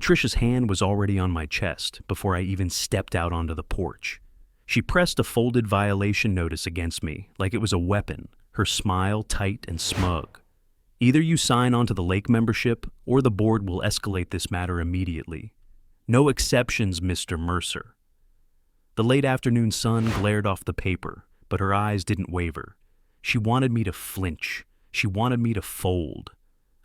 Patricia's hand was already on my chest before I even stepped out onto the porch. She pressed a folded violation notice against me like it was a weapon, her smile tight and smug. Either you sign onto the lake membership or the board will escalate this matter immediately. No exceptions, Mr. Mercer. The late afternoon sun glared off the paper, but her eyes didn't waver. She wanted me to flinch. She wanted me to fold.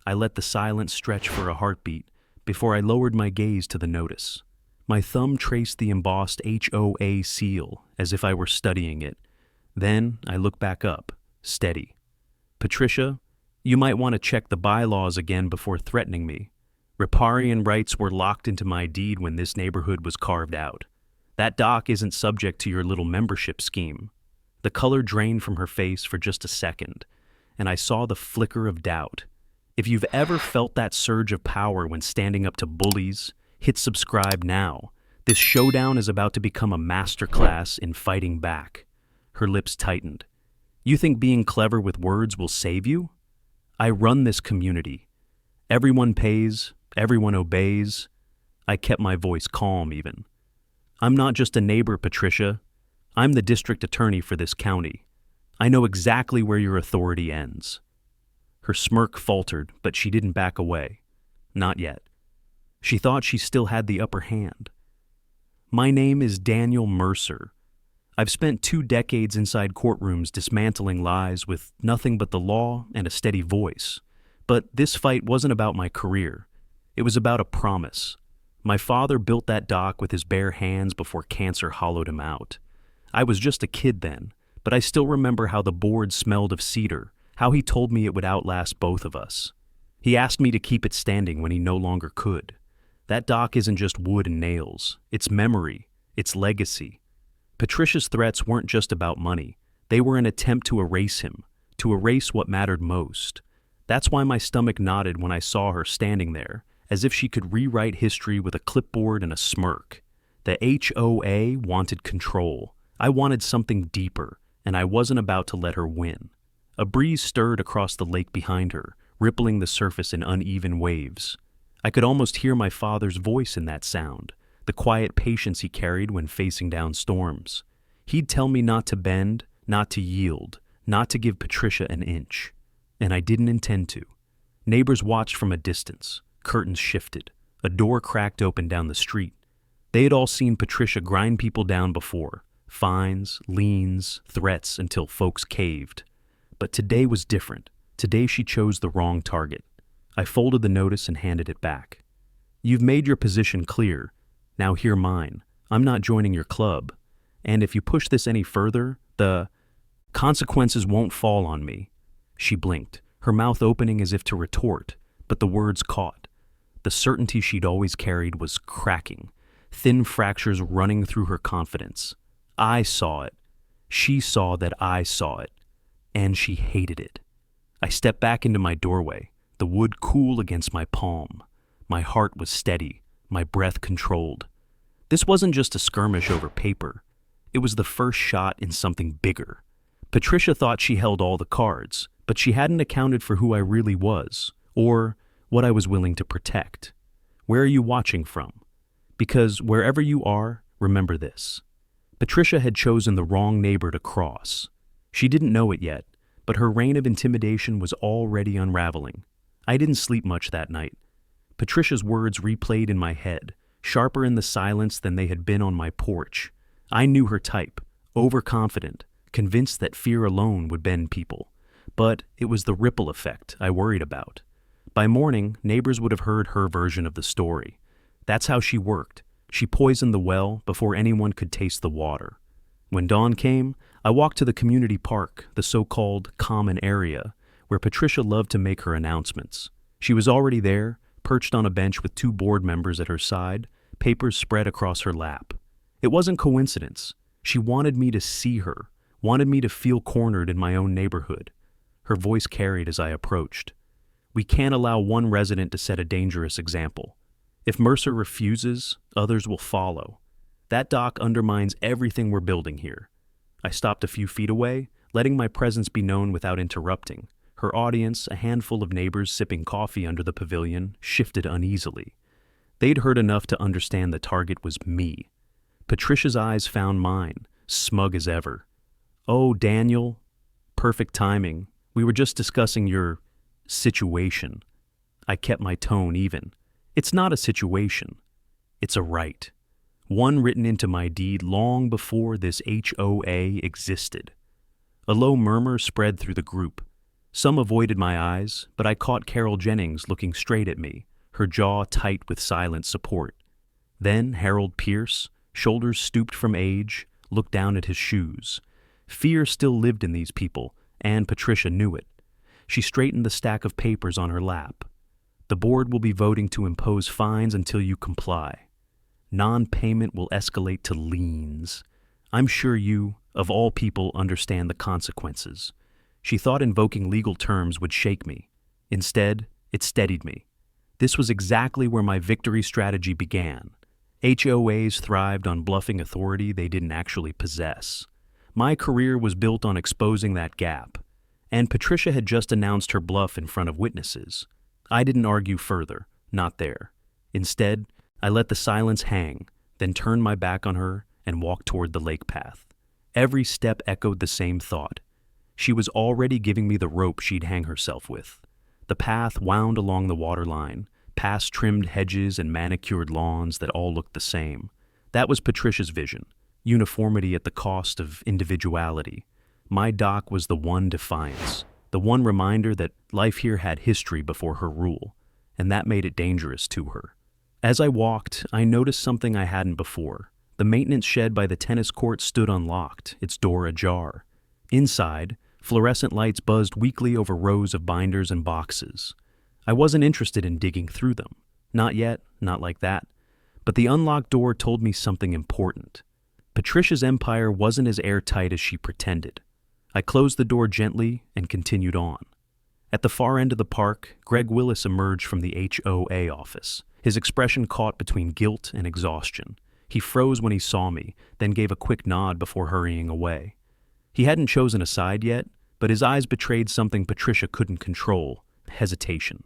I let the silence stretch for a heartbeat before I lowered my gaze to the notice. My thumb traced the embossed HOA seal as if I were studying it. Then I looked back up, steady. Patricia, you might want to check the bylaws again before threatening me. Riparian rights were locked into my deed when this neighborhood was carved out. That dock isn't subject to your little membership scheme. The color drained from her face for just a second, and I saw the flicker of doubt. If you've ever felt that surge of power when standing up to bullies, hit subscribe now. This showdown is about to become a masterclass in fighting back. Her lips tightened. You think being clever with words will save you? I run this community. Everyone pays, everyone obeys. I kept my voice calm even. I'm not just a neighbor, Patricia. I'm the district attorney for this county. I know exactly where your authority ends. Her smirk faltered, but she didn't back away. Not yet. She thought she still had the upper hand. My name is Daniel Mercer. I've spent 2 decades inside courtrooms dismantling lies with nothing but the law and a steady voice. But this fight wasn't about my career. It was about a promise. My father built that dock with his bare hands before cancer hollowed him out. I was just a kid then, but I still remember how the board smelled of cedar, how he told me it would outlast both of us. He asked me to keep it standing when he no longer could. That dock isn't just wood and nails. It's memory. It's legacy. Patricia's threats weren't just about money. They were an attempt to erase him, to erase what mattered most. That's why my stomach knotted when I saw her standing there, as if she could rewrite history with a clipboard and a smirk. The HOA wanted control. I wanted something deeper, and I wasn't about to let her win. A breeze stirred across the lake behind her, rippling the surface in uneven waves. I could almost hear my father's voice in that sound, the quiet patience he carried when facing down storms. He'd tell me not to bend, not to yield, not to give Patricia an inch. And I didn't intend to. Neighbors watched from a distance. Curtains shifted. A door cracked open down the street. They had all seen Patricia grind people down before. Fines, liens, threats until folks caved. But today was different. Today she chose the wrong target. I folded the notice and handed it back. You've made your position clear. Now hear mine. I'm not joining your club. And if you push this any further, the consequences won't fall on me. She blinked, her mouth opening as if to retort, but the words caught. The certainty she'd always carried was cracking, thin fractures running through her confidence. I saw it. She saw that I saw it. And she hated it. I stepped back into my doorway, the wood cool against my palm. My heart was steady, my breath controlled. This wasn't just a skirmish over paper. It was the first shot in something bigger. Patricia thought she held all the cards, but she hadn't accounted for who I really was, or what I was willing to protect. Where are you watching from? Because wherever you are, remember this. Patricia had chosen the wrong neighbor to cross. She didn't know it yet, but her reign of intimidation was already unraveling. I didn't sleep much that night. Patricia's words replayed in my head, sharper in the silence than they had been on my porch. I knew her type, overconfident, convinced that fear alone would bend people. But it was the ripple effect I worried about. By morning, neighbors would have heard her version of the story. That's how she worked. She poisoned the well before anyone could taste the water. When dawn came, I walked to the community park, the so-called common area, where Patricia loved to make her announcements. She was already there, perched on a bench with 2 board members at her side, papers spread across her lap. It wasn't coincidence. She wanted me to see her, wanted me to feel cornered in my own neighborhood. Her voice carried as I approached. We can't allow one resident to set a dangerous example. If Mercer refuses, others will follow. That dock undermines everything we're building here. I stopped a few feet away, letting my presence be known without interrupting. Her audience, a handful of neighbors sipping coffee under the pavilion, shifted uneasily. They'd heard enough to understand the target was me. Patricia's eyes found mine, smug as ever. "Oh, Daniel, perfect timing. We were just discussing your situation." I kept my tone even. "It's not a situation. It's a right. One written into my deed long before this HOA existed." A low murmur spread through the group. Some avoided my eyes, but I caught Carol Jennings looking straight at me, her jaw tight with silent support. Then Harold Pierce, shoulders stooped from age, looked down at his shoes. Fear still lived in these people, and Patricia knew it. She straightened the stack of papers on her lap. "The board will be voting to impose fines until you comply. Non-payment will escalate to liens. I'm sure you, of all people, understand the consequences." She thought invoking legal terms would shake me. Instead, it steadied me. This was exactly where my victory strategy began. HOAs thrived on bluffing authority they didn't actually possess. My career was built on exposing that gap, and Patricia had just announced her bluff in front of witnesses. I didn't argue further, not there. Instead, I let the silence hang, then turned my back on her and walked toward the lake path. Every step echoed the same thought. She was already giving me the rope she'd hang herself with. The path wound along the waterline, past trimmed hedges and manicured lawns that all looked the same. That was Patricia's vision, uniformity at the cost of individuality. My dock was the one defiance, the one reminder that life here had history before her rule, and that made it dangerous to her. As I walked, I noticed something I hadn't before. The maintenance shed by the tennis court stood unlocked, its door ajar. Inside, fluorescent lights buzzed weakly over rows of binders and boxes. I wasn't interested in digging through them. Not yet, not like that. But the unlocked door told me something important. Patricia's empire wasn't as airtight as she pretended. I closed the door gently and continued on. At the far end of the park, Greg Willis emerged from the HOA office, his expression caught between guilt and exhaustion. He froze when he saw me, then gave a quick nod before hurrying away. He hadn't chosen a side yet, but his eyes betrayed something Patricia couldn't control: hesitation.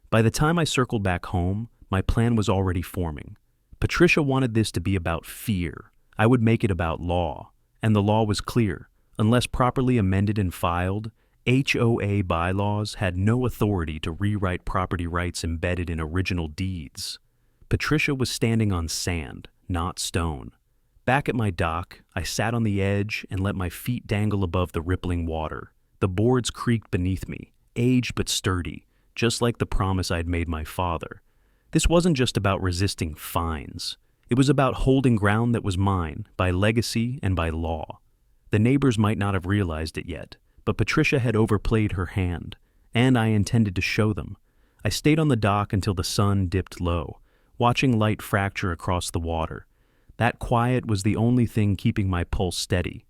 By the time I circled back home, my plan was already forming. Patricia wanted this to be about fear. I would make it about law. And the law was clear. Unless properly amended and filed, HOA bylaws had no authority to rewrite property rights embedded in original deeds. Patricia was standing on sand, not stone. Back at my dock, I sat on the edge and let my feet dangle above the rippling water. The boards creaked beneath me, aged but sturdy, just like the promise I'd made my father. This wasn't just about resisting fines. It was about holding ground that was mine, by legacy and by law. The neighbors might not have realized it yet, but Patricia had overplayed her hand, and I intended to show them. I stayed on the dock until the sun dipped low, watching light fracture across the water. That quiet was the only thing keeping my pulse steady.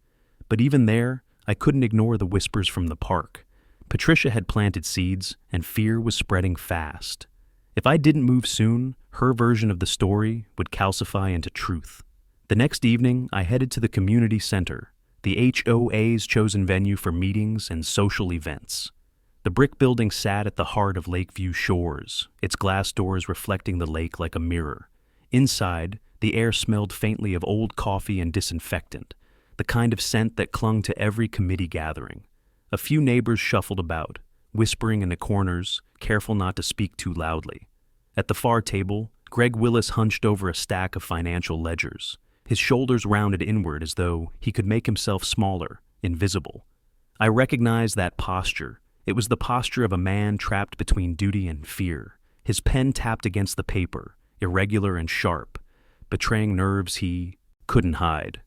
But even there, I couldn't ignore the whispers from the park. Patricia had planted seeds, and fear was spreading fast. If I didn't move soon, her version of the story would calcify into truth. The next evening, I headed to the community center, the HOA's chosen venue for meetings and social events. The brick building sat at the heart of Lakeview Shores, its glass doors reflecting the lake like a mirror. Inside, the air smelled faintly of old coffee and disinfectant, the kind of scent that clung to every committee gathering. A few neighbors shuffled about, whispering in the corners, careful not to speak too loudly. At the far table, Greg Willis hunched over a stack of financial ledgers, his shoulders rounded inward as though he could make himself smaller, invisible. I recognized that posture. It was the posture of a man trapped between duty and fear. His pen tapped against the paper, irregular and sharp, betraying nerves he couldn't hide.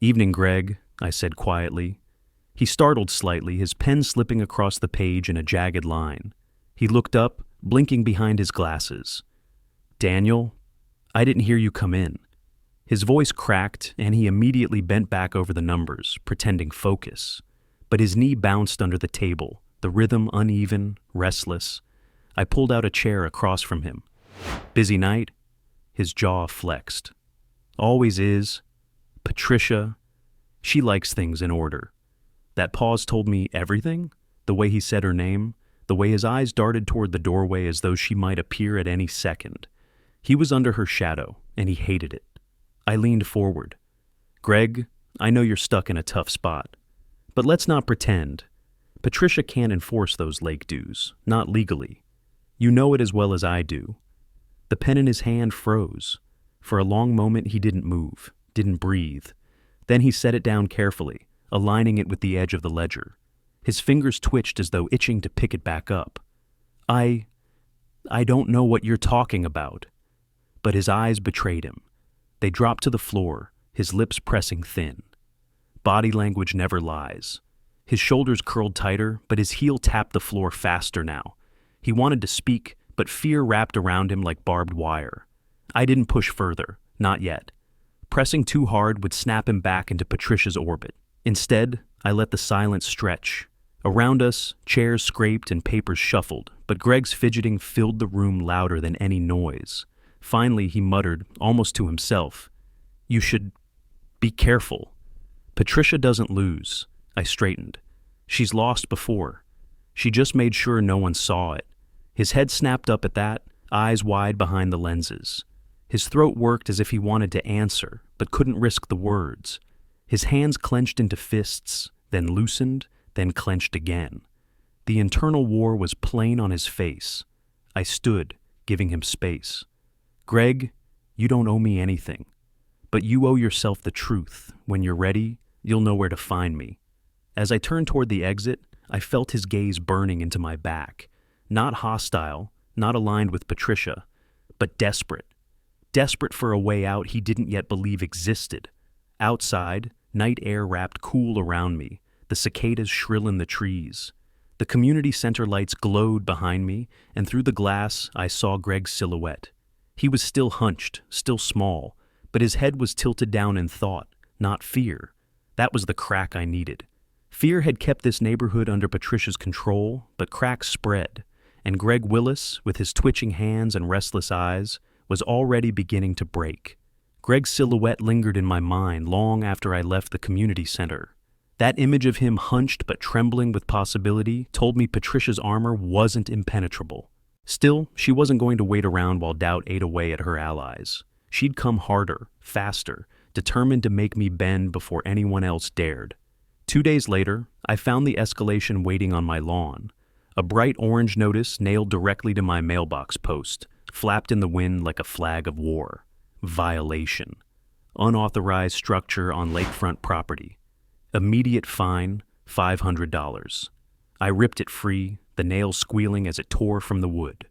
"Evening, Greg," I said quietly. He startled slightly, his pen slipping across the page in a jagged line. He looked up, blinking behind his glasses. "Daniel, I didn't hear you come in." His voice cracked, and he immediately bent back over the numbers, pretending focus. But his knee bounced under the table, the rhythm uneven, restless. I pulled out a chair across from him. "Busy night?" His jaw flexed. "Always is. Patricia, she likes things in order." That pause told me everything. The way he said her name, the way his eyes darted toward the doorway as though she might appear at any second. He was under her shadow, and he hated it. I leaned forward. Greg, I know you're stuck in a tough spot. But let's not pretend. Patricia can't enforce those lake dues, not legally. You know it as well as I do. The pen in his hand froze. For a long moment he didn't move, didn't breathe. Then he set it down carefully, aligning it with the edge of the ledger. His fingers twitched as though itching to pick it back up. I don't know what you're talking about. But his eyes betrayed him. They dropped to the floor, his lips pressing thin. Body language never lies. His shoulders curled tighter, but his heel tapped the floor faster now. He wanted to speak, but fear wrapped around him like barbed wire. I didn't push further, not yet. Pressing too hard would snap him back into Patricia's orbit. Instead, I let the silence stretch. Around us, chairs scraped and papers shuffled, but Greg's fidgeting filled the room louder than any noise. Finally, he muttered, almost to himself, "You should be careful." Patricia doesn't lose. I straightened. She's lost before. She just made sure no one saw it. His head snapped up at that, eyes wide behind the lenses. His throat worked as if he wanted to answer, but couldn't risk the words. His hands clenched into fists, then loosened, then clenched again. The internal war was plain on his face. I stood, giving him space. Greg, you don't owe me anything. But you owe yourself the truth. When you're ready, you'll know where to find me. As I turned toward the exit, I felt his gaze burning into my back. Not hostile, not aligned with Patricia, but desperate. Desperate for a way out he didn't yet believe existed. Outside, night air wrapped cool around me, the cicadas shrill in the trees. The community center lights glowed behind me, and through the glass I saw Greg's silhouette. He was still hunched, still small, but his head was tilted down in thought, not fear. That was the crack I needed. Fear had kept this neighborhood under Patricia's control, but cracks spread, and Greg Willis, with his twitching hands and restless eyes, was already beginning to break. Greg's silhouette lingered in my mind long after I left the community center. That image of him hunched but trembling with possibility told me Patricia's armor wasn't impenetrable. Still, she wasn't going to wait around while doubt ate away at her allies. She'd come harder, faster, determined to make me bend before anyone else dared. 2 days later, I found the escalation waiting on my lawn. A bright orange notice nailed directly to my mailbox post, flapped in the wind like a flag of war. Violation. Unauthorized structure on lakefront property. Immediate fine, $500. I ripped it free, the nail squealing as it tore from the wood.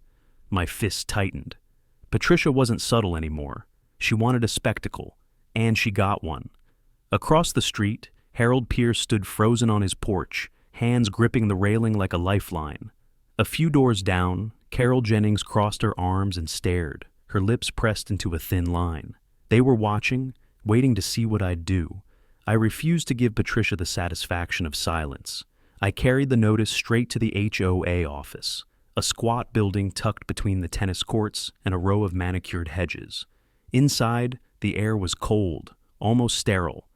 My fists tightened. Patricia wasn't subtle anymore. She wanted a spectacle, and she got one. Across the street, Harold Pierce stood frozen on his porch, hands gripping the railing like a lifeline. A few doors down, Carol Jennings crossed her arms and stared, her lips pressed into a thin line. They were watching, waiting to see what I'd do. I refused to give Patricia the satisfaction of silence. I carried the notice straight to the HOA office, a squat building tucked between the tennis courts and a row of manicured hedges. Inside, the air was cold, almost sterile.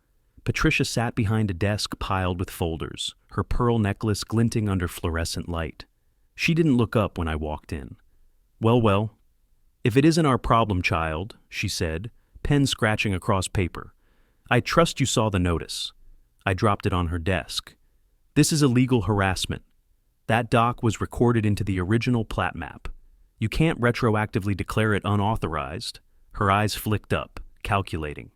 Patricia sat behind a desk piled with folders, her pearl necklace glinting under fluorescent light. She didn't look up when I walked in. Well, if it isn't our problem, child," she said, pen scratching across paper. "I trust you saw the notice." I dropped it on her desk. "This is illegal harassment. That dock was recorded into the original plat map. You can't retroactively declare it unauthorized." Her eyes flicked up, calculating.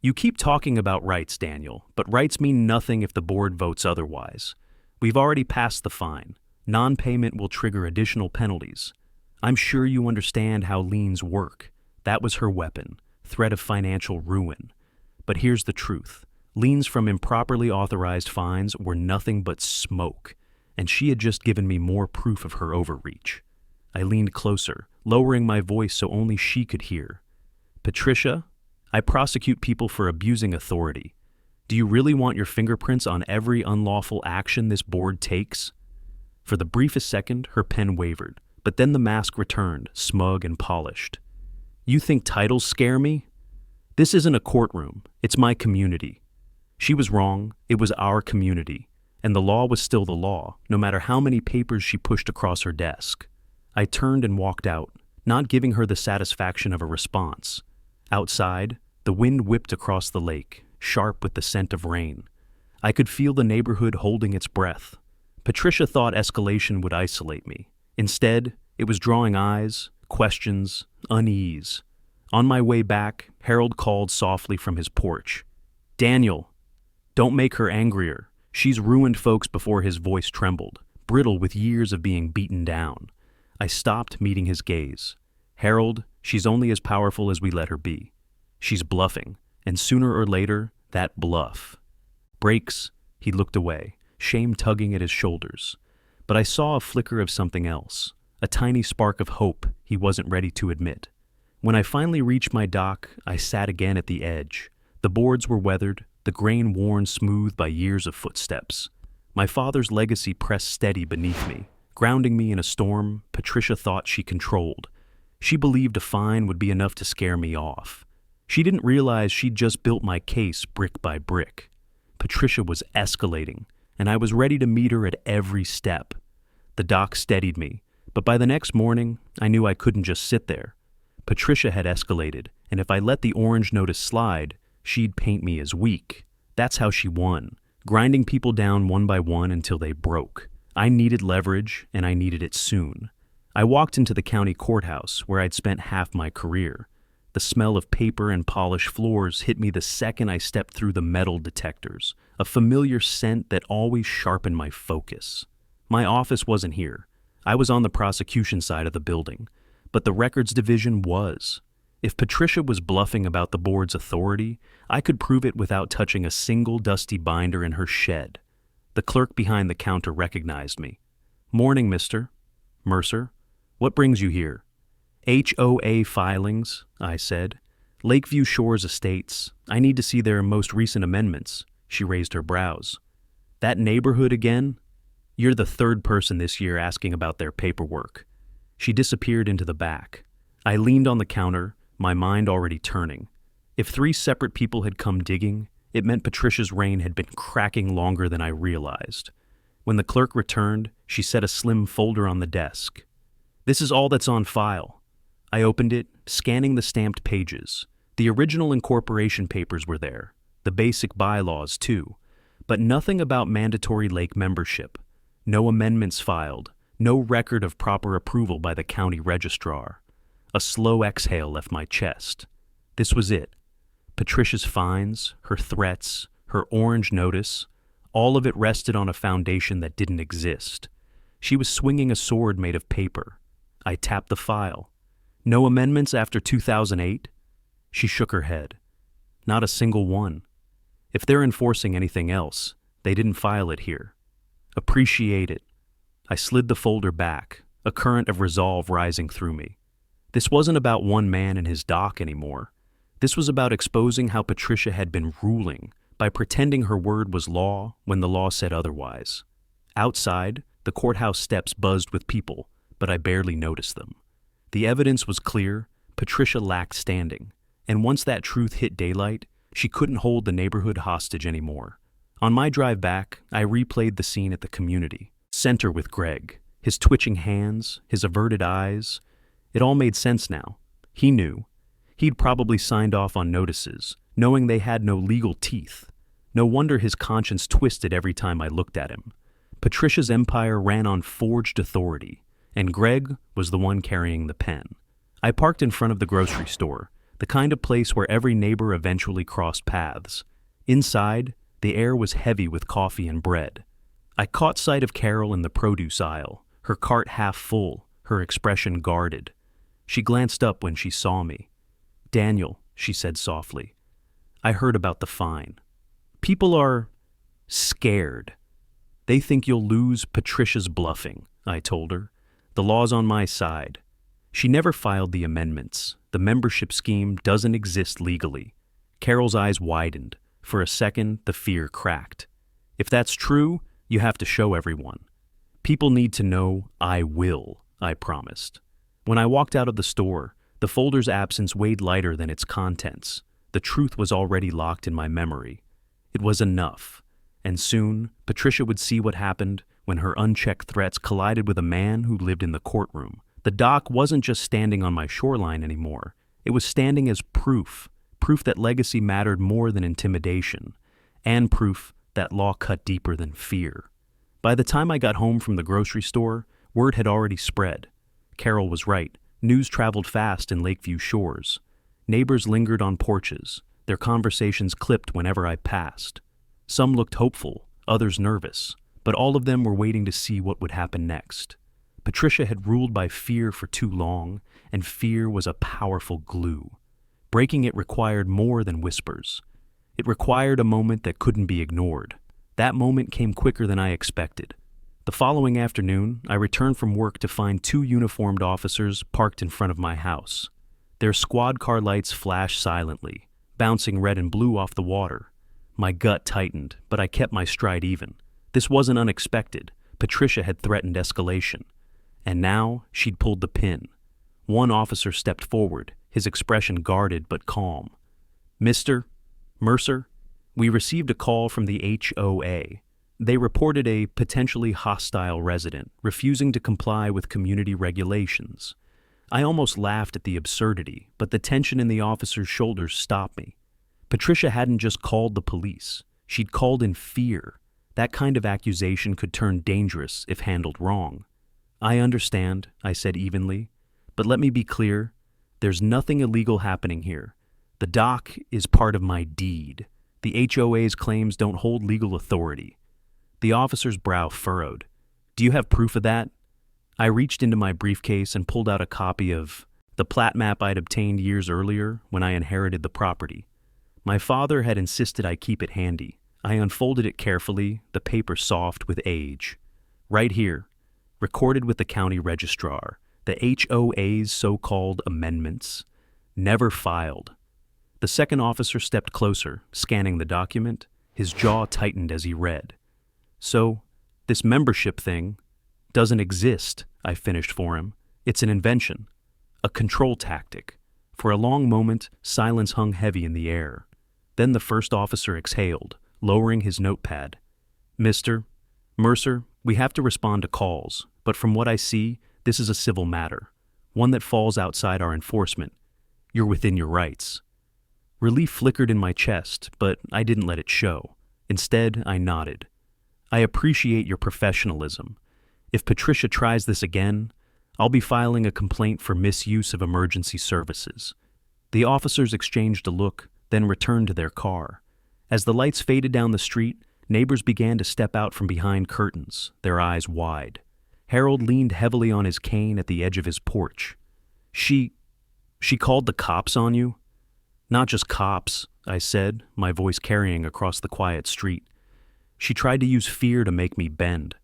"You keep talking about rights, Daniel, but rights mean nothing if the board votes otherwise. We've already passed the fine. Non-payment will trigger additional penalties. I'm sure you understand how liens work." That was her weapon, threat of financial ruin. But here's the truth. Liens from improperly authorized fines were nothing but smoke, and she had just given me more proof of her overreach. I leaned closer, lowering my voice so only she could hear. "Patricia, I prosecute people for abusing authority. Do you really want your fingerprints on every unlawful action this board takes?" For the briefest second, her pen wavered, but then the mask returned, smug and polished. "You think titles scare me? This isn't a courtroom. It's my community." She was wrong. It was our community, and the law was still the law, no matter how many papers she pushed across her desk. I turned and walked out, not giving her the satisfaction of a response. Outside, the wind whipped across the lake, sharp with the scent of rain. I could feel the neighborhood holding its breath. Patricia thought escalation would isolate me. Instead, it was drawing eyes, questions, unease. On my way back, Harold called softly from his porch. "Daniel, don't make her angrier. She's ruined folks." Before his voice trembled, brittle with years of being beaten down. I stopped, meeting his gaze. "Harold, she's only as powerful as we let her be. She's bluffing, and sooner or later, that bluff breaks." He looked away, shame tugging at his shoulders. But I saw a flicker of something else, a tiny spark of hope he wasn't ready to admit. When I finally reached my dock, I sat again at the edge. The boards were weathered, the grain worn smooth by years of footsteps. My father's legacy pressed steady beneath me, grounding me in a storm Patricia thought she controlled. She believed a fine would be enough to scare me off. She didn't realize she'd just built my case brick by brick. Patricia was escalating, and I was ready to meet her at every step. The dock steadied me, but by the next morning, I knew I couldn't just sit there. Patricia had escalated, and if I let the orange notice slide, she'd paint me as weak. That's how she won, grinding people down one by one until they broke. I needed leverage, and I needed it soon. I walked into the county courthouse, where I'd spent half my career. The smell of paper and polished floors hit me the second I stepped through the metal detectors, a familiar scent that always sharpened my focus. My office wasn't here. I was on the prosecution side of the building, but the records division was. If Patricia was bluffing about the board's authority, I could prove it without touching a single dusty binder in her shed. The clerk behind the counter recognized me. "Morning, Mr. Mercer. What brings you here?" "HOA filings," I said. "Lakeview Shores Estates. I need to see their most recent amendments." She raised her brows. "That neighborhood again? You're the third person this year asking about their paperwork." She disappeared into the back. I leaned on the counter, my mind already turning. If 3 separate people had come digging, it meant Patricia's reign had been cracking longer than I realized. When the clerk returned, she set a slim folder on the desk. "This is all that's on file." I opened it, scanning the stamped pages. The original incorporation papers were there, the basic bylaws too, but nothing about mandatory lake membership. No amendments filed, no record of proper approval by the county registrar. A slow exhale left my chest. This was it. Patricia's fines, her threats, her orange notice, all of it rested on a foundation that didn't exist. She was swinging a sword made of paper. I tapped the file. "No amendments after 2008? She shook her head. "Not a single one. If they're enforcing anything else, they didn't file it here." "Appreciate it." I slid the folder back, a current of resolve rising through me. This wasn't about one man and his dock anymore. This was about exposing how Patricia had been ruling by pretending her word was law when the law said otherwise. Outside, the courthouse steps buzzed with people, but I barely noticed them. The evidence was clear. Patricia lacked standing, and once that truth hit daylight, she couldn't hold the neighborhood hostage anymore. On my drive back, I replayed the scene at the community center with Greg, his twitching hands, his averted eyes. It all made sense now. He knew. He'd probably signed off on notices, knowing they had no legal teeth. No wonder his conscience twisted every time I looked at him. Patricia's empire ran on forged authority, and Greg was the one carrying the pen. I parked in front of the grocery store, the kind of place where every neighbor eventually crossed paths. Inside, the air was heavy with coffee and bread. I caught sight of Carol in the produce aisle, her cart half full, her expression guarded. She glanced up when she saw me. "Daniel," she said softly, "I heard about the fine. People are scared. They think you'll lose Patricia's bluffing," I told her. "The law's on my side." She never filed the amendments. The membership scheme doesn't exist legally. Carol's eyes widened. For a second, the fear cracked. "If that's true, you have to show everyone." "People need to know I will," I promised. When I walked out of the store, the folder's absence weighed lighter than its contents. The truth was already locked in my memory. It was enough. And soon, Patricia would see what happened when her unchecked threats collided with a man who lived in the courtroom, The dock wasn't just standing on my shoreline anymore. It was standing as proof that legacy mattered more than intimidation, and proof that law cut deeper than fear. By the time I got home from the grocery store, word had already spread. Carol was right. News traveled fast in Lakeview Shores. Neighbors lingered on porches, their conversations clipped whenever I passed. Some looked hopeful, others nervous, but all of them were waiting to see what would happen next. Patricia had ruled by fear for too long, and fear was a powerful glue. Breaking it required more than whispers. It required a moment that couldn't be ignored. That moment came quicker than I expected. The following afternoon, I returned from work to find 2 uniformed officers parked in front of my house. Their squad car lights flashed silently, bouncing red and blue off the water. My gut tightened, but I kept my stride even. This wasn't unexpected. Patricia had threatened escalation. And now she'd pulled the pin. One officer stepped forward, his expression guarded but calm. "Mr. Mercer, we received a call from the HOA. They reported a potentially hostile resident refusing to comply with community regulations." I almost laughed at the absurdity, but the tension in the officer's shoulders stopped me. Patricia hadn't just called the police. She'd called in fear. That kind of accusation could turn dangerous if handled wrong. "I understand," I said evenly, "but let me be clear. There's nothing illegal happening here. The dock is part of my deed. The HOA's claims don't hold legal authority." The officer's brow furrowed. "Do you have proof of that?" I reached into my briefcase and pulled out a copy of the plat map I'd obtained years earlier when I inherited the property. My father had insisted I keep it handy. I unfolded it carefully, the paper soft with age. "Right here, recorded with the county registrar, the HOA's so-called amendments. Never filed." The second officer stepped closer, scanning the document. His jaw tightened as he read. "So, this membership thing doesn't exist," I finished for him. "It's an invention, a control tactic." For a long moment, silence hung heavy in the air. Then the first officer exhaled, lowering his notepad. "Mr. Mercer, we have to respond to calls, but from what I see, this is a civil matter, one that falls outside our enforcement. You're within your rights." Relief flickered in my chest, but I didn't let it show. Instead, I nodded. "I appreciate your professionalism. If Patricia tries this again, I'll be filing a complaint for misuse of emergency services." The officers exchanged a look, then returned to their car. As the lights faded down the street, neighbors began to step out from behind curtains, their eyes wide. Harold leaned heavily on his cane at the edge of his porch. She called the cops on you?" "Not just cops," I said, my voice carrying across the quiet street. "She tried to use fear to make me bend.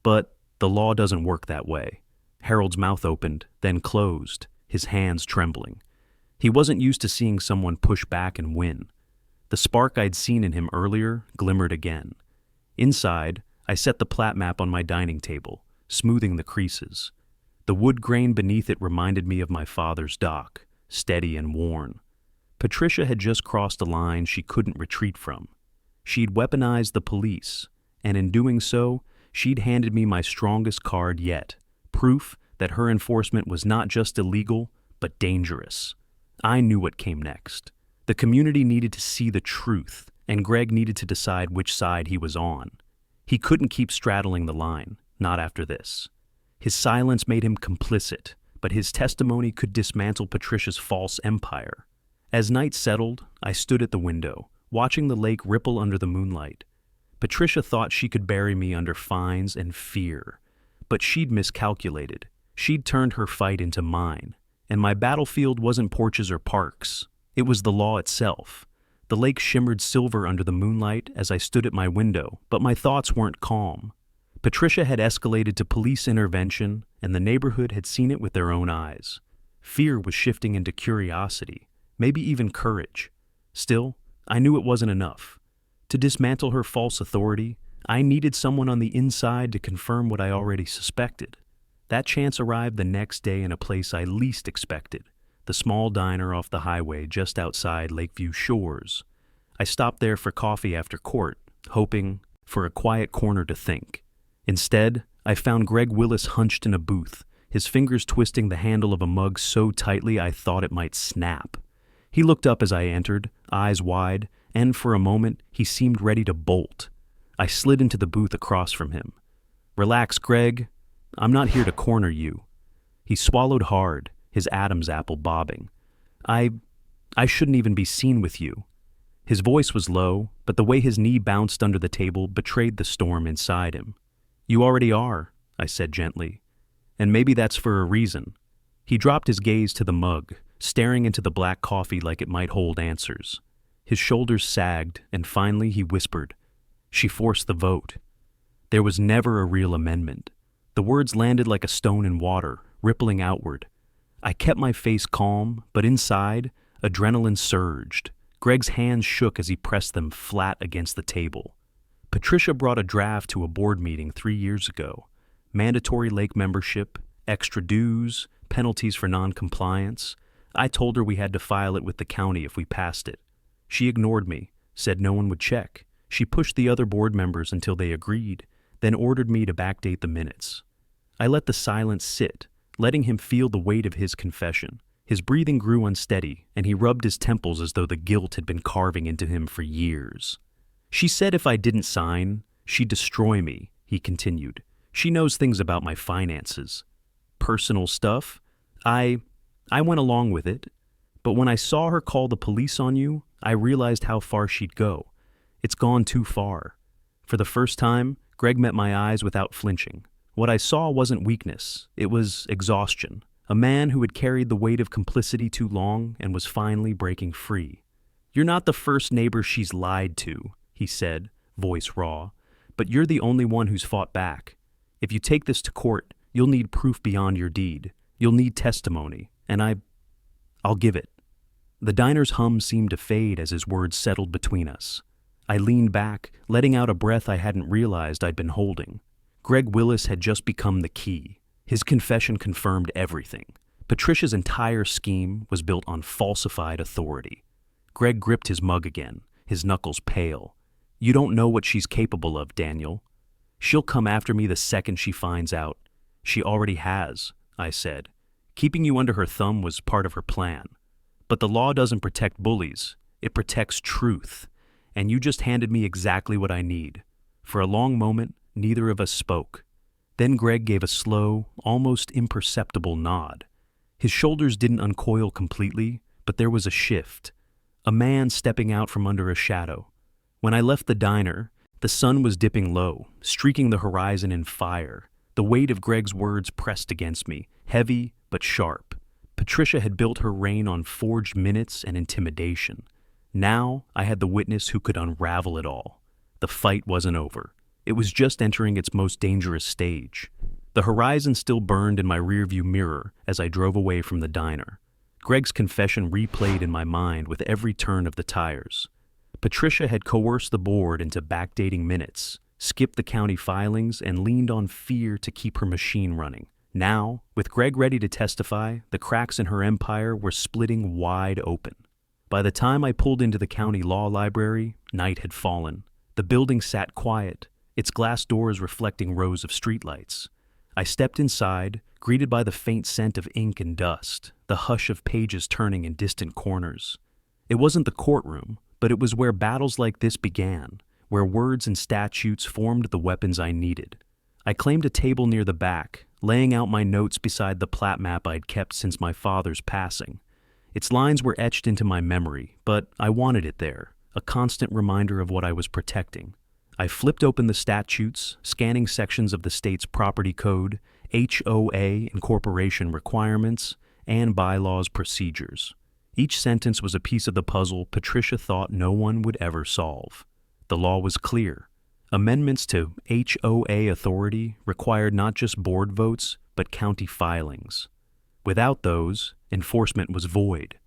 But the law doesn't work that way." Harold's mouth opened, then closed, his hands trembling. He wasn't used to seeing someone push back and win. The spark I'd seen in him earlier glimmered again. Inside, I set the plat map on my dining table, smoothing the creases. The wood grain beneath it reminded me of my father's dock, steady and worn. Patricia had just crossed a line she couldn't retreat from. She'd weaponized the police, and in doing so, she'd handed me my strongest card yet, proof that her enforcement was not just illegal, but dangerous. I knew what came next. The community needed to see the truth, and Greg needed to decide which side he was on. He couldn't keep straddling the line, not after this. His silence made him complicit, but his testimony could dismantle Patricia's false empire. As night settled, I stood at the window, watching the lake ripple under the moonlight. Patricia thought she could bury me under fines and fear, but she'd miscalculated. She'd turned her fight into mine, and my battlefield wasn't porches or parks. It was the law itself. The lake shimmered silver under the moonlight as I stood at my window, but my thoughts weren't calm. Patricia had escalated to police intervention, and the neighborhood had seen it with their own eyes. Fear was shifting into curiosity, maybe even courage. Still, I knew it wasn't enough. To dismantle her false authority, I needed someone on the inside to confirm what I already suspected. That chance arrived the next day in a place I least expected, the small diner off the highway just outside Lakeview Shores. I stopped there for coffee after court, hoping for a quiet corner to think. Instead, I found Greg Willis hunched in a booth, his fingers twisting the handle of a mug so tightly I thought it might snap. He looked up as I entered, eyes wide, and for a moment he seemed ready to bolt. I slid into the booth across from him. "Relax, Greg. I'm not here to corner you." He swallowed hard, his Adam's apple bobbing. I shouldn't even be seen with you." His voice was low, but the way his knee bounced under the table betrayed the storm inside him. "You already are," I said gently. "And maybe that's for a reason." He dropped his gaze to the mug, staring into the black coffee like it might hold answers. His shoulders sagged, and finally he whispered, "She forced the vote." There was never a real amendment. The words landed like a stone in water, rippling outward. I kept my face calm, but inside, adrenaline surged. Greg's hands shook as he pressed them flat against the table. Patricia brought a draft to a board meeting 3 years ago. Mandatory lake membership, extra dues, penalties for non-compliance. I told her we had to file it with the county if we passed it. She ignored me, said no one would check. She pushed the other board members until they agreed, then ordered me to backdate the minutes. I let the silence sit, letting him feel the weight of his confession. His breathing grew unsteady, and he rubbed his temples as though the guilt had been carving into him for years. "She said if I didn't sign, she'd destroy me," he continued. "She knows things about my finances. Personal stuff. I went along with it. But when I saw her call the police on you, I realized how far she'd go. It's gone too far." For the first time, Greg met my eyes without flinching. What I saw wasn't weakness, it was exhaustion. A man who had carried the weight of complicity too long and was finally breaking free. "You're not the first neighbor she's lied to," he said, voice raw, "but you're the only one who's fought back. If you take this to court, you'll need proof beyond your deed. You'll need testimony, and I'll give it." The diner's hum seemed to fade as his words settled between us. I leaned back, letting out a breath I hadn't realized I'd been holding. Greg Willis had just become the key. His confession confirmed everything. Patricia's entire scheme was built on falsified authority. Greg gripped his mug again, his knuckles pale. "You don't know what she's capable of, Daniel. She'll come after me the second she finds out." "She already has," I said. "Keeping you under her thumb was part of her plan. But the law doesn't protect bullies. It protects truth. And you just handed me exactly what I need." For a long moment, neither of us spoke. Then Greg gave a slow, almost imperceptible nod. His shoulders didn't uncoil completely, but there was a shift. A man stepping out from under a shadow. When I left the diner, the sun was dipping low, streaking the horizon in fire. The weight of Greg's words pressed against me, heavy but sharp. Patricia had built her reign on forged minutes and intimidation. Now I had the witness who could unravel it all. The fight wasn't over. It was just entering its most dangerous stage. The horizon still burned in my rearview mirror as I drove away from the diner. Greg's confession replayed in my mind with every turn of the tires. Patricia had coerced the board into backdating minutes, skipped the county filings, and leaned on fear to keep her machine running. Now, with Greg ready to testify, the cracks in her empire were splitting wide open. By the time I pulled into the county law library, night had fallen. The building sat quiet, its glass doors reflecting rows of streetlights. I stepped inside, greeted by the faint scent of ink and dust, the hush of pages turning in distant corners. It wasn't the courtroom, but it was where battles like this began, where words and statutes formed the weapons I needed. I claimed a table near the back, laying out my notes beside the plat map I'd kept since my father's passing. Its lines were etched into my memory, but I wanted it there, a constant reminder of what I was protecting. I flipped open the statutes, scanning sections of the state's property code, HOA and corporation requirements, and bylaws procedures. Each sentence was a piece of the puzzle Patricia thought no one would ever solve. The law was clear. Amendments to HOA authority required not just board votes, but county filings. Without those, enforcement was void.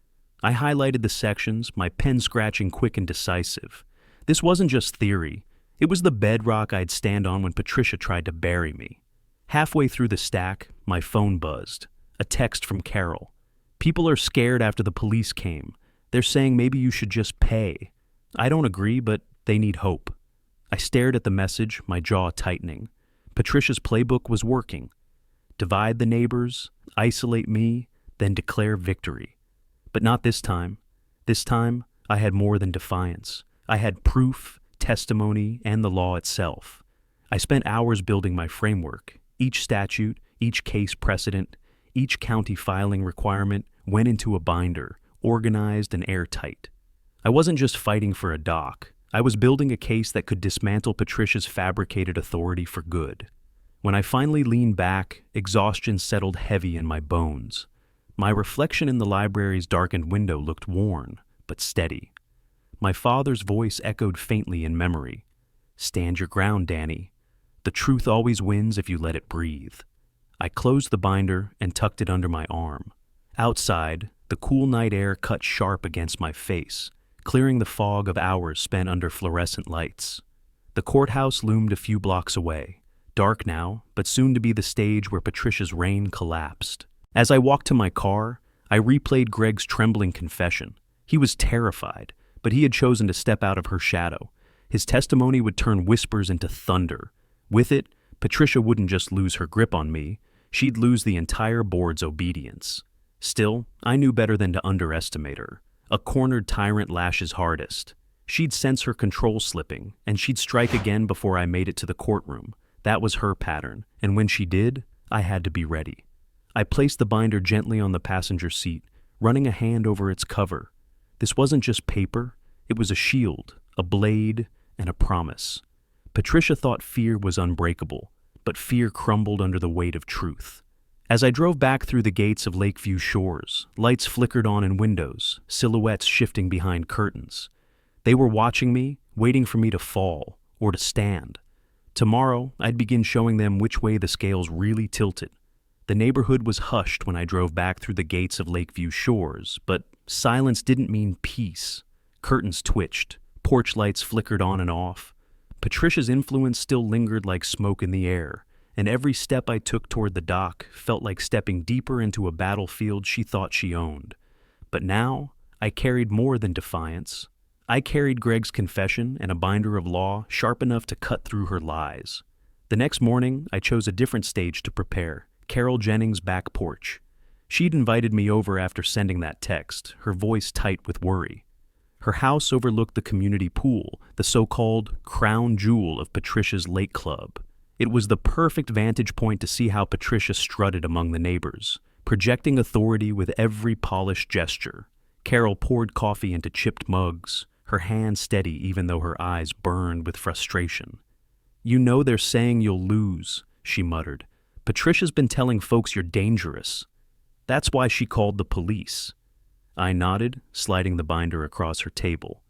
I highlighted the sections, my pen scratching quick and decisive. This wasn't just theory. It was the bedrock I'd stand on when Patricia tried to bury me. Halfway through the stack, my phone buzzed. A text from Carol. "People are scared after the police came. They're saying maybe you should just pay. I don't agree, but they need hope." I stared at the message, my jaw tightening. Patricia's playbook was working. divide the neighbors, isolate me, then declare victory. But not this time. This time, I had more than defiance. I had proof, testimony, and the law itself. I spent hours building my framework. Each statute, each case precedent, each county filing requirement went into a binder, organized and airtight. I wasn't just fighting for a dock. I was building a case that could dismantle Patricia's fabricated authority for good. When I finally leaned back, exhaustion settled heavy in my bones. My reflection in the library's darkened window looked worn, but steady. My father's voice echoed faintly in memory. "Stand your ground, Danny. The truth always wins if you let it breathe." I closed the binder and tucked it under my arm. Outside, the cool night air cut sharp against my face, clearing the fog of hours spent under fluorescent lights. The courthouse loomed a few blocks away, dark now, but soon to be the stage where Patricia's reign collapsed. As I walked to my car, I replayed Greg's trembling confession. He was terrified, but he had chosen to step out of her shadow. His testimony would turn whispers into thunder. With it, Patricia wouldn't just lose her grip on me, she'd lose the entire board's obedience. Still, I knew better than to underestimate her. A cornered tyrant lashes hardest. She'd sense her control slipping, and she'd strike again before I made it to the courtroom. That was her pattern, and when she did, I had to be ready. I placed the binder gently on the passenger seat, running a hand over its cover. This wasn't just paper, it was a shield, a blade, and a promise. Patricia thought fear was unbreakable, but fear crumbled under the weight of truth. As I drove back through the gates of Lakeview Shores, lights flickered on in windows, silhouettes shifting behind curtains. They were watching me, waiting for me to fall, or to stand. Tomorrow, I'd begin showing them which way the scales really tilted. The neighborhood was hushed when I drove back through the gates of Lakeview Shores, but silence didn't mean peace. Curtains twitched, porch lights flickered on and off. Patricia's influence still lingered like smoke in the air, and every step I took toward the dock felt like stepping deeper into a battlefield she thought she owned. But now, I carried more than defiance. I carried Greg's confession and a binder of law sharp enough to cut through her lies. The next morning, I chose a different stage to prepare, Carol Jennings' back porch. She'd invited me over after sending that text, her voice tight with worry. Her house overlooked the community pool, the so-called crown jewel of Patricia's lake club. It was the perfect vantage point to see how Patricia strutted among the neighbors, projecting authority with every polished gesture. Carol poured coffee into chipped mugs, her hand steady even though her eyes burned with frustration. "You know they're saying you'll lose," she muttered. "Patricia's been telling folks you're dangerous. That's why she called the police." I nodded, sliding the binder across her table.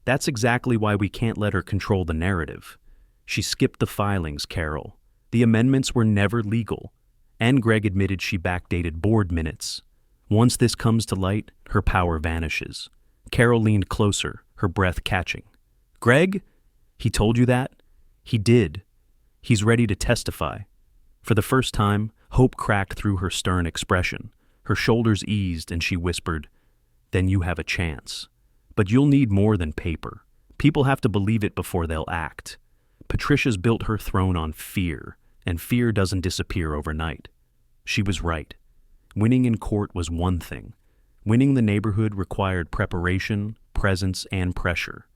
"That's exactly why we can't let her control the narrative." She skipped the filings, Carol. The amendments were never legal, and Greg admitted she backdated board minutes. Once this comes to light, her power vanishes. Carol leaned closer, her breath catching. "Greg? He told you that?" "He did. He's ready to testify." For the first time, hope cracked through her stern expression. Her shoulders eased and she whispered, "Then you have a chance. But you'll need more than paper. People have to believe it before they'll act. Patricia's built her throne on fear, and fear doesn't disappear overnight." She was right. Winning in court was one thing. Winning the neighborhood required preparation, presence, and pressure.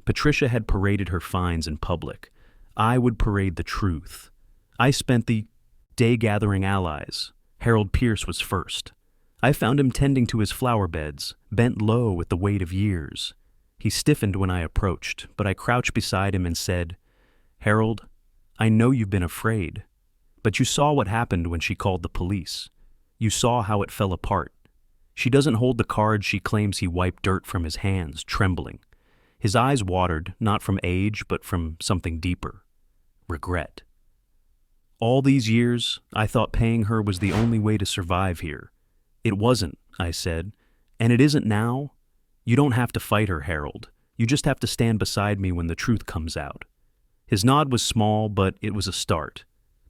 Patricia had paraded her fines in public. I would parade the truth. I spent the day gathering allies. Harold Pierce was first. I found him tending to his flower beds, bent low with the weight of years. He stiffened when I approached, but I crouched beside him and said, "Harold, I know you've been afraid, but you saw what happened when she called the police. You saw how it fell apart. She doesn't hold the cards she claims he wiped dirt from his hands, trembling." His eyes watered, not from age, but from something deeper. Regret. "All these years, I thought paying her was the only way to survive here. It wasn't," I said, "and it isn't now. You don't have to fight her, Harold. You just have to stand beside me when the truth comes out." His nod was small, but it was a start.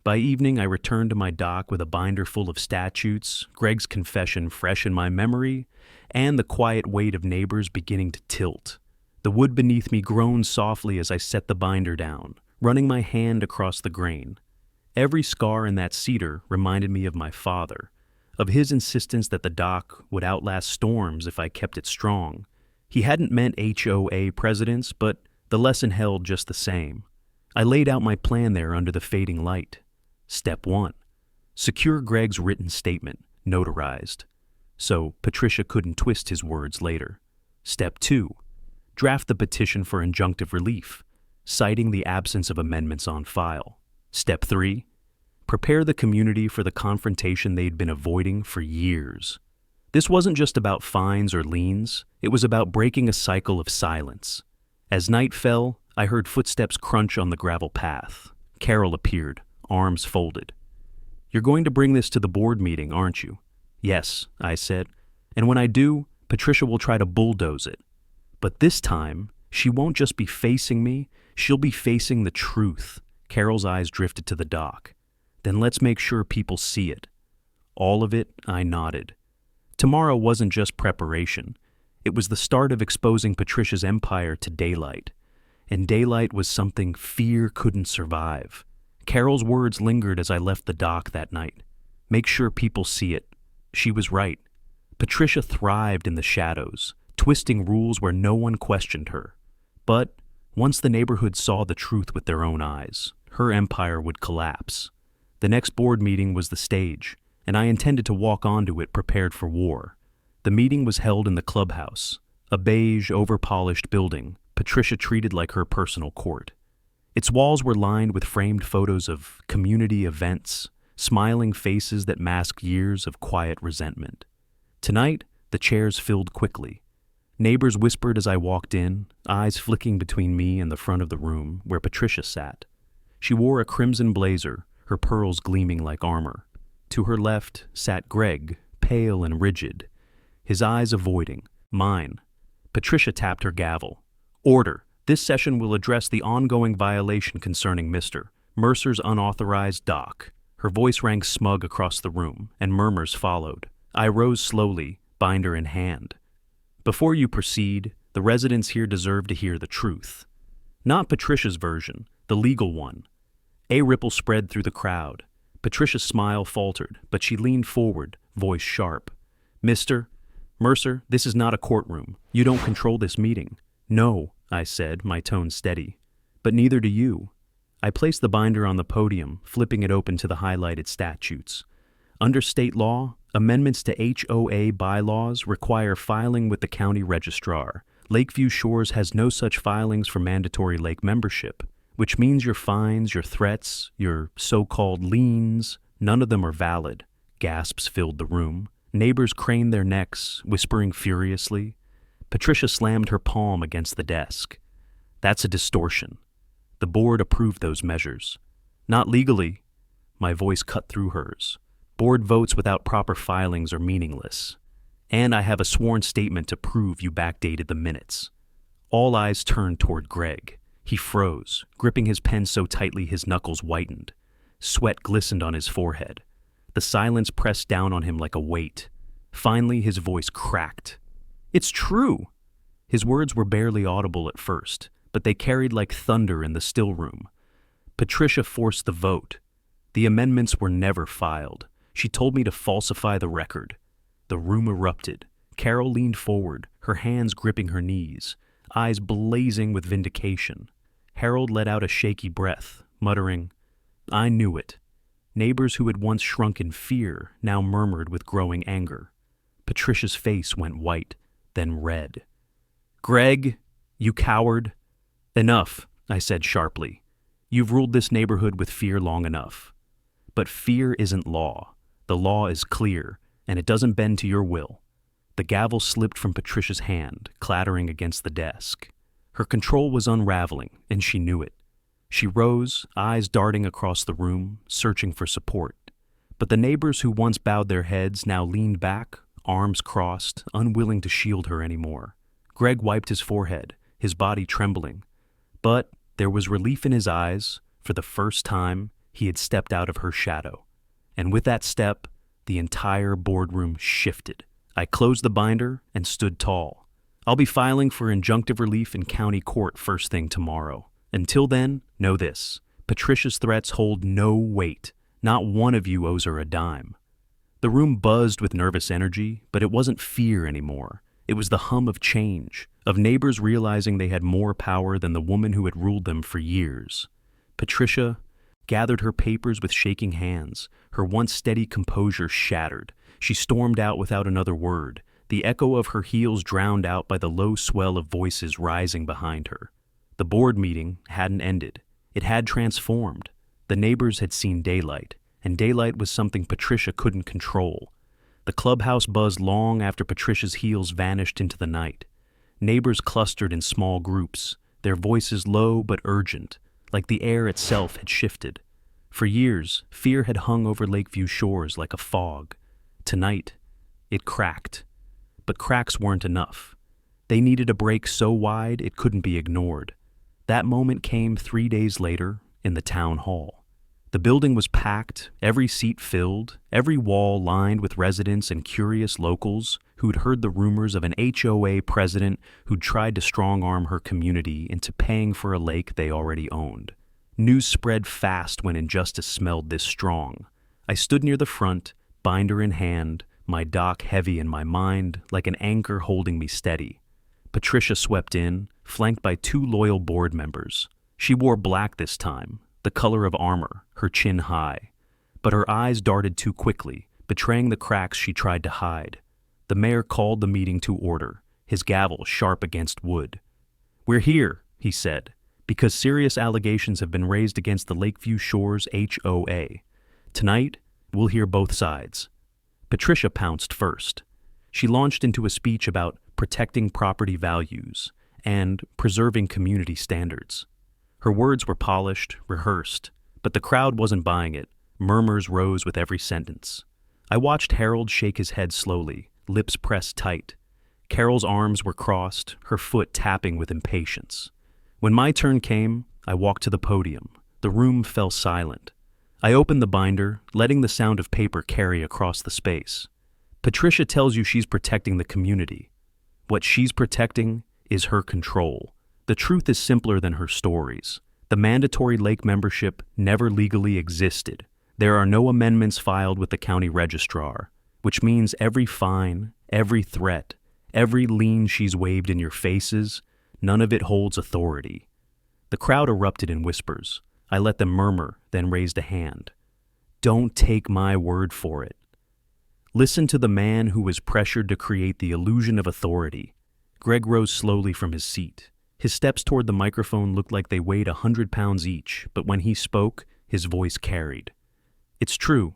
By evening, I returned to my dock with a binder full of statutes, Greg's confession fresh in my memory, and the quiet weight of neighbors beginning to tilt. The wood beneath me groaned softly as I set the binder down, running my hand across the grain. Every scar in that cedar reminded me of my father, of his insistence that the dock would outlast storms if I kept it strong. He hadn't meant HOA presidents, but the lesson held just the same. I laid out my plan there under the fading light. Step 1. Secure Greg's written statement, notarized, so Patricia couldn't twist his words later. Step 2. Draft the petition for injunctive relief, citing the absence of amendments on file. Step 3. Prepare the community for the confrontation they'd been avoiding for years. This wasn't just about fines or liens, it was about breaking a cycle of silence. As night fell, I heard footsteps crunch on the gravel path. Carol appeared, arms folded. "You're going to bring this to the board meeting, aren't you?" "Yes," I said, "and when I do, Patricia will try to bulldoze it. But this time, she won't just be facing me, she'll be facing the truth." Carol's eyes drifted to the dock. "Then let's make sure people see it." All of it, I nodded. Tomorrow wasn't just preparation. It was the start of exposing Patricia's empire to daylight. And daylight was something fear couldn't survive. Carol's words lingered as I left the dock that night. Make sure people see it. She was right. Patricia thrived in the shadows, twisting rules where no one questioned her. But once the neighborhood saw the truth with their own eyes, her empire would collapse. The next board meeting was the stage, and I intended to walk onto it prepared for war. The meeting was held in the clubhouse, a beige, over-polished building Patricia treated like her personal court. Its walls were lined with framed photos of community events, smiling faces that masked years of quiet resentment. Tonight, the chairs filled quickly. Neighbors whispered as I walked in, eyes flicking between me and the front of the room where Patricia sat. She wore a crimson blazer, her pearls gleaming like armor. To her left sat Greg, pale and rigid, his eyes avoiding mine. Patricia tapped her gavel. "Order. This session will address the ongoing violation concerning Mr. Mercer's unauthorized dock." Her voice rang smug across the room, and murmurs followed. I rose slowly, binder in hand. "Before you proceed, the residents here deserve to hear the truth. Not Patricia's version, the legal one." A ripple spread through the crowd. Patricia's smile faltered, but she leaned forward, voice sharp. "Mr. Mercer, this is not a courtroom. You don't control this meeting." "No," I said, my tone steady. "But neither do you." I placed the binder on the podium, flipping it open to the highlighted statutes. Under state law, amendments to HOA bylaws require filing with the county registrar. Lakeview Shores has no such filings for mandatory lake membership, which means your fines, your threats, your so-called liens, none of them are valid. Gasps filled the room. Neighbors craned their necks, whispering furiously. Patricia slammed her palm against the desk. "That's a distortion. The board approved those measures." "Not legally." My voice cut through hers. "Board votes without proper filings are meaningless. And I have a sworn statement to prove you backdated the minutes." All eyes turned toward Greg. He froze, gripping his pen so tightly his knuckles whitened. Sweat glistened on his forehead. The silence pressed down on him like a weight. Finally, his voice cracked. "It's true!" His words were barely audible at first, but they carried like thunder in the still room. Patricia forced the vote. The amendments were never filed. She told me to falsify the record. The room erupted. Carol leaned forward, her hands gripping her knees, eyes blazing with vindication. Harold let out a shaky breath, muttering, "I knew it." Neighbors who had once shrunk in fear now murmured with growing anger. Patricia's face went white, then red. "Greg, you coward." "Enough," I said sharply. "You've ruled this neighborhood with fear long enough. But fear isn't law. The law is clear, and it doesn't bend to your will." The gavel slipped from Patricia's hand, clattering against the desk. Her control was unraveling, and she knew it. She rose, eyes darting across the room, searching for support. But the neighbors who once bowed their heads now leaned back, arms crossed, unwilling to shield her anymore. Greg wiped his forehead, his body trembling. But there was relief in his eyes. For the first time, he had stepped out of her shadow. And with that step, the entire boardroom shifted. I closed the binder and stood tall. "I'll be filing for injunctive relief in county court first thing tomorrow. Until then, know this. Patricia's threats hold no weight. Not one of you owes her a dime. The room buzzed with nervous energy, but it wasn't fear anymore. It was the hum of change, of neighbors realizing they had more power than the woman who had ruled them for years. Patricia gathered her papers with shaking hands, her once steady composure shattered. She stormed out without another word, the echo of her heels drowned out by the low swell of voices rising behind her. The board meeting hadn't ended. It had transformed. The neighbors had seen daylight, and daylight was something Patricia couldn't control. The clubhouse buzzed long after Patricia's heels vanished into the night. Neighbors clustered in small groups, their voices low but urgent, like the air itself had shifted. For years, fear had hung over Lakeview shores like a fog. Tonight, it cracked. But cracks weren't enough. They needed a break so wide it couldn't be ignored. That moment came 3 days later in the town hall. The building was packed, every seat filled, every wall lined with residents and curious locals who'd heard the rumors of an HOA president who'd tried to strong-arm her community into paying for a lake they already owned. News spread fast when injustice smelled this strong. I stood near the front, binder in hand, my dock heavy in my mind, like an anchor holding me steady. Patricia swept in, flanked by 2 loyal board members. She wore black this time, the color of armor, her chin high. But her eyes darted too quickly, betraying the cracks she tried to hide. The mayor called the meeting to order, his gavel sharp against wood. "We're here," he said, "because serious allegations have been raised against the Lakeview Shores HOA. Tonight, we'll hear both sides." Patricia pounced first. She launched into a speech about protecting property values and preserving community standards. Her words were polished, rehearsed, but the crowd wasn't buying it. Murmurs rose with every sentence. I watched Harold shake his head slowly, lips pressed tight. Carol's arms were crossed, her foot tapping with impatience. When my turn came, I walked to the podium. The room fell silent. I opened the binder, letting the sound of paper carry across the space. Patricia tells you she's protecting the community. What she's protecting is her control. The truth is simpler than her stories. The mandatory lake membership never legally existed. There are no amendments filed with the county registrar, which means every fine, every threat, every lien she's waved in your faces, none of it holds authority. The crowd erupted in whispers. I let them murmur, then raised a hand. Don't take my word for it. Listen to the man who was pressured to create the illusion of authority. Greg rose slowly from his seat. His steps toward the microphone looked like they weighed 100 pounds each, but when he spoke, his voice carried. It's true.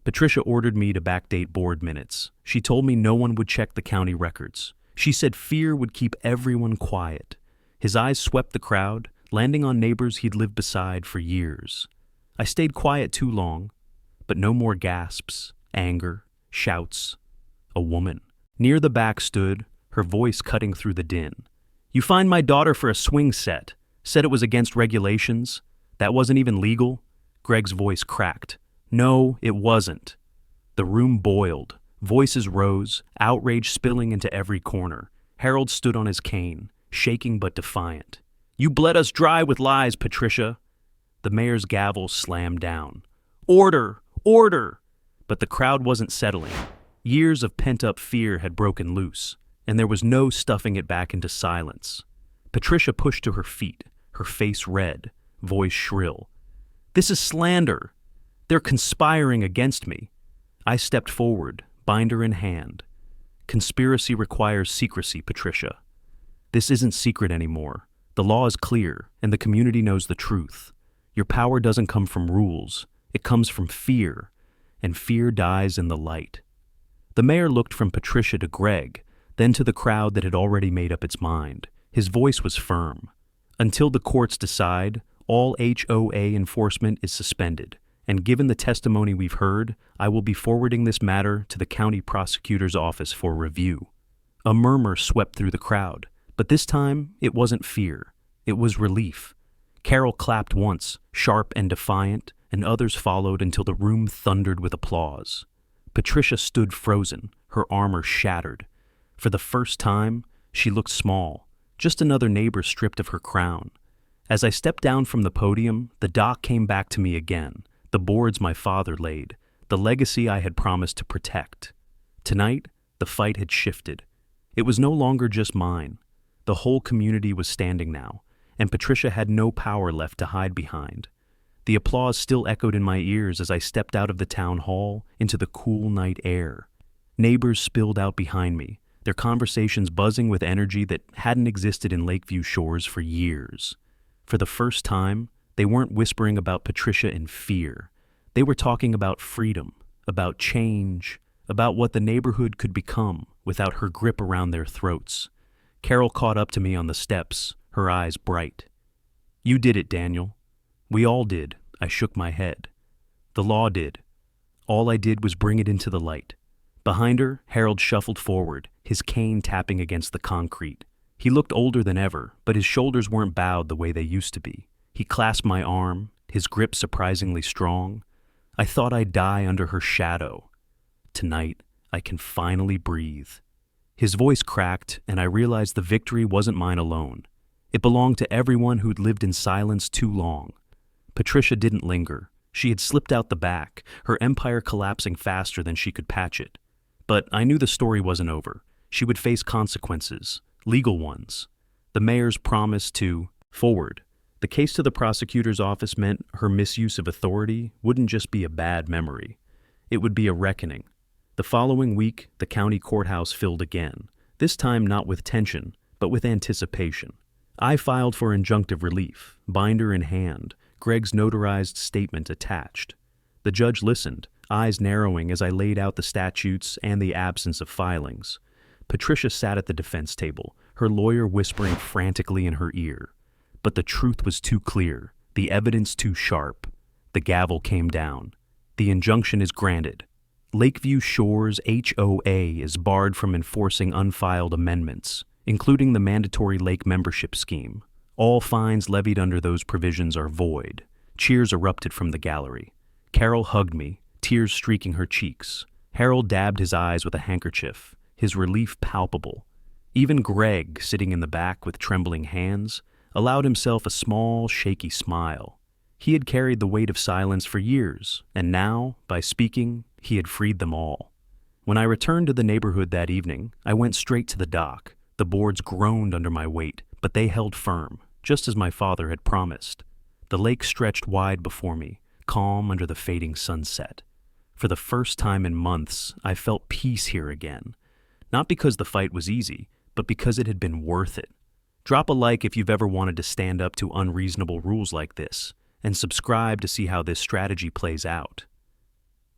Patricia ordered me to backdate board minutes. She told me no one would check the county records. She said fear would keep everyone quiet. His eyes swept the crowd, landing on neighbors he'd lived beside for years. I stayed quiet too long, but no more gasps, anger, shouts. A woman. Near the back stood, her voice cutting through the din. You fined my daughter for a swing set. Said it was against regulations. That wasn't even legal. Greg's voice cracked. No, it wasn't. The room boiled. Voices rose, outrage spilling into every corner. Harold stood on his cane, shaking but defiant. You bled us dry with lies, Patricia. The mayor's gavel slammed down. Order! Order! But the crowd wasn't settling. Years of pent-up fear had broken loose, and there was no stuffing it back into silence. Patricia pushed to her feet, her face red, voice shrill. This is slander. They're conspiring against me. I stepped forward, binder in hand. Conspiracy requires secrecy, Patricia. This isn't secret anymore. The law is clear, and the community knows the truth. Your power doesn't come from rules. It comes from fear, and fear dies in the light. The mayor looked from Patricia to Greg, then to the crowd that had already made up its mind. His voice was firm. Until the courts decide, all HOA enforcement is suspended, and given the testimony we've heard, I will be forwarding this matter to the county prosecutor's office for review. A murmur swept through the crowd, but this time it wasn't fear. It was relief. Carol clapped once, sharp and defiant, and others followed until the room thundered with applause. Patricia stood frozen, her armor shattered. For the first time, she looked small, just another neighbor stripped of her crown. As I stepped down from the podium, the dock came back to me again, the boards my father laid, the legacy I had promised to protect. Tonight, the fight had shifted. It was no longer just mine. The whole community was standing now, and Patricia had no power left to hide behind. The applause still echoed in my ears as I stepped out of the town hall into the cool night air. Neighbors spilled out behind me, their conversations buzzing with energy that hadn't existed in Lakeview Shores for years. For the first time, they weren't whispering about Patricia in fear. They were talking about freedom, about change, about what the neighborhood could become without her grip around their throats. Carol caught up to me on the steps, her eyes bright. "You did it, Daniel." "We all did," I shook my head. "The law did. All I did was bring it into the light." Behind her, Harold shuffled forward, his cane tapping against the concrete. He looked older than ever, but his shoulders weren't bowed the way they used to be. He clasped my arm, his grip surprisingly strong. I thought I'd die under her shadow. Tonight, I can finally breathe. His voice cracked, and I realized the victory wasn't mine alone. It belonged to everyone who'd lived in silence too long. Patricia didn't linger. She had slipped out the back, her empire collapsing faster than she could patch it. But I knew the story wasn't over. She would face consequences, legal ones. The mayor's promise to forward. The case to the prosecutor's office meant her misuse of authority wouldn't just be a bad memory. It would be a reckoning. The following week, the county courthouse filled again, this time not with tension, but with anticipation. I filed for injunctive relief, binder in hand, Greg's notarized statement attached. The judge listened, eyes narrowing as I laid out the statutes and the absence of filings. Patricia sat at the defense table, her lawyer whispering frantically in her ear. But the truth was too clear, the evidence too sharp. The gavel came down. The injunction is granted. Lakeview Shores HOA is barred from enforcing unfiled amendments, including the mandatory lake membership scheme. All fines levied under those provisions are void. Cheers erupted from the gallery. Carol hugged me, tears streaking her cheeks. Harold dabbed his eyes with a handkerchief, his relief palpable. Even Greg, sitting in the back with trembling hands, allowed himself a small, shaky smile. He had carried the weight of silence for years, and now, by speaking, he had freed them all. When I returned to the neighborhood that evening, I went straight to the dock. The boards groaned under my weight, but they held firm, just as my father had promised. The lake stretched wide before me, calm under the fading sunset. For the first time in months, I felt peace here again. Not because the fight was easy, but because it had been worth it. Drop a like if you've ever wanted to stand up to unreasonable rules like this, and subscribe to see how this strategy plays out.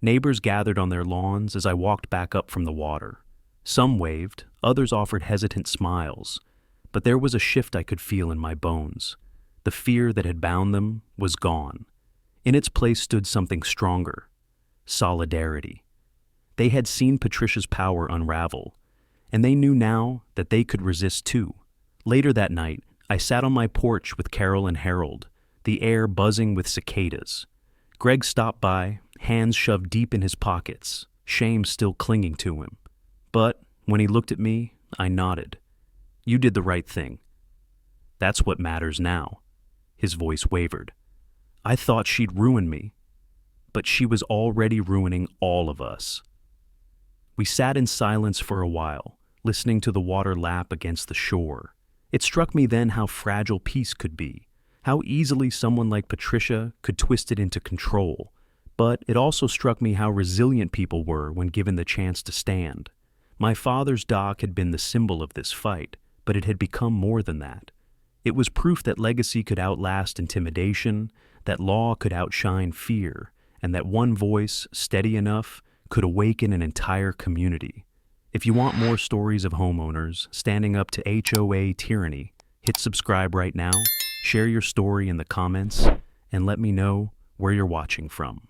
Neighbors gathered on their lawns as I walked back up from the water. Some waved, others offered hesitant smiles, but there was a shift I could feel in my bones. The fear that had bound them was gone. In its place stood something stronger: solidarity. They had seen Patricia's power unravel, and they knew now that they could resist too. Later that night, I sat on my porch with Carol and Harold, the air buzzing with cicadas. Greg stopped by, hands shoved deep in his pockets, shame still clinging to him. But when he looked at me, I nodded. "You did the right thing. That's what matters now." His voice wavered. "I thought she'd ruin me, but she was already ruining all of us." We sat in silence for a while, listening to the water lap against the shore. It struck me then how fragile peace could be, how easily someone like Patricia could twist it into control. But it also struck me how resilient people were when given the chance to stand. My father's dock had been the symbol of this fight, but it had become more than that. It was proof that legacy could outlast intimidation, that law could outshine fear, and that one voice, steady enough, could awaken an entire community. If you want more stories of homeowners standing up to HOA tyranny, hit subscribe right now, share your story in the comments, and let me know where you're watching from.